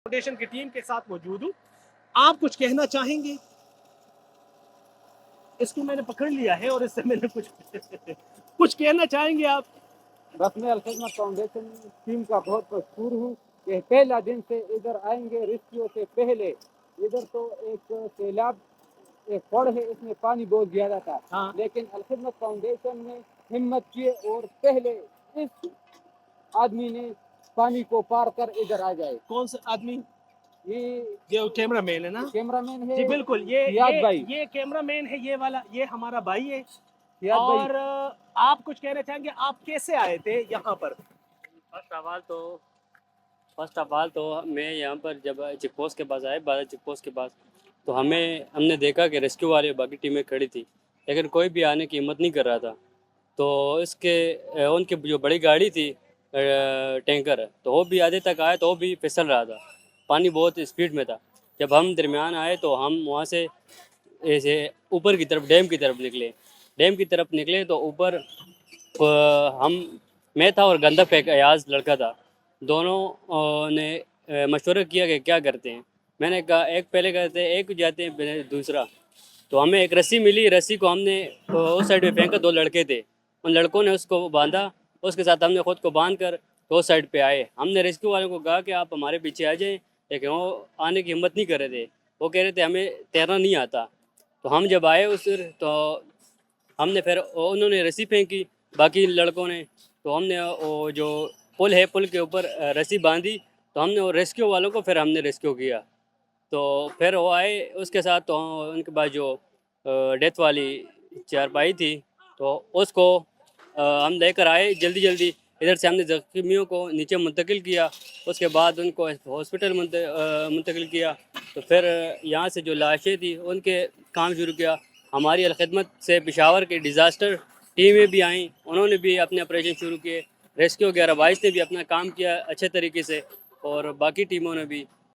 Foundation की team के साथ मौजूद हूँ। आप कुछ कहना चाहेंगे? इसको मैंने पकड़ लिया है और इससे मैंने कुछ कहना चाहेंगे आप? बस मैं अलखिदमत फाउंडेशन टीम का बहुत मशहूर हूँ कि पहला दिन से इधर आएंगे रेस्क्यू से पहले। इधर तो एक सैलाब एक फड़ है, इसमें पानी बहुत ज्यादा था। हाँ। लेकिन अलखिदमत फाउंडेशन ने हिम्मत की और पहले इस आदमी ने पानी को पार कर इधर आ जाए। कौन सा आदमी? ये जो कैमरामैन है ना? कैमरामैन है जी बिल्कुल, ये सियाद भाई। ये कैमरामैन है, ये वाला, ये हमारा भाई है। सियाद भाई, और आप कुछ कहना चाहेंगे, आप कैसे आए थे यहाँ पर? फर्स्ट ऑफ ऑल तो मैं यहाँ पर जब चेक पोस्ट के पास आए, बारह चेक पोस्ट के पास, तो हमने देखा कि रेस्क्यू वाले बाकी टीमें खड़ी थी, लेकिन कोई भी आने की हिम्मत नहीं कर रहा था। तो उनकी जो बड़ी गाड़ी थी टैंकर, तो वो भी आधे तक आए तो वो भी फिसल रहा था, पानी बहुत स्पीड में था। जब हम दरमियान आए तो हम वहाँ से ऐसे ऊपर की तरफ डैम की तरफ निकले तो ऊपर मैं था और गंदा फेंक अयाज लड़का था, दोनों ने मशवरा किया कि क्या करते हैं। मैंने कहा एक पहले करते हैं, एक जाते हैं पहले दूसरा। तो हमें एक रस्सी मिली, रस्सी को हमने उस साइड पे फेंका, दो लड़के थे, उन लड़कों ने उसको बांधा, उसके साथ हमने खुद को बांध कर तो उस साइड पे आए। हमने रेस्क्यू वालों को कहा कि आप हमारे पीछे आ जाएं, लेकिन वो आने की हिम्मत नहीं कर रहे थे। वो कह रहे थे हमें तैरना नहीं आता। तो हम जब आए उस तो हमने फिर उन्होंने रस्सी फेंकी बाकी लड़कों ने, तो हमने वो जो पुल है पुल के ऊपर रस्सी बांधी, तो हमने वो रेस्क्यू वालों को फिर हमने रेस्क्यू किया। तो फिर वो आए उसके साथ, तो उनके बाद जो डेथ वाली चारपाई थी तो उसको हम लेकर आए जल्दी जल्दी। इधर से हमने जख्मियों को नीचे मुंतकिल किया, उसके बाद उनको हॉस्पिटल मुंतकिल किया। तो फिर यहाँ से जो लाशें थी उनके काम शुरू किया। हमारी अलखिदमत से पेशावर के डिज़ास्टर टीमें भी आईं, उन्होंने भी अपने ऑपरेशन शुरू किए। रेस्क्यू 1122 ने भी अपना काम किया अच्छे तरीके से, और बाकी टीमों ने भी।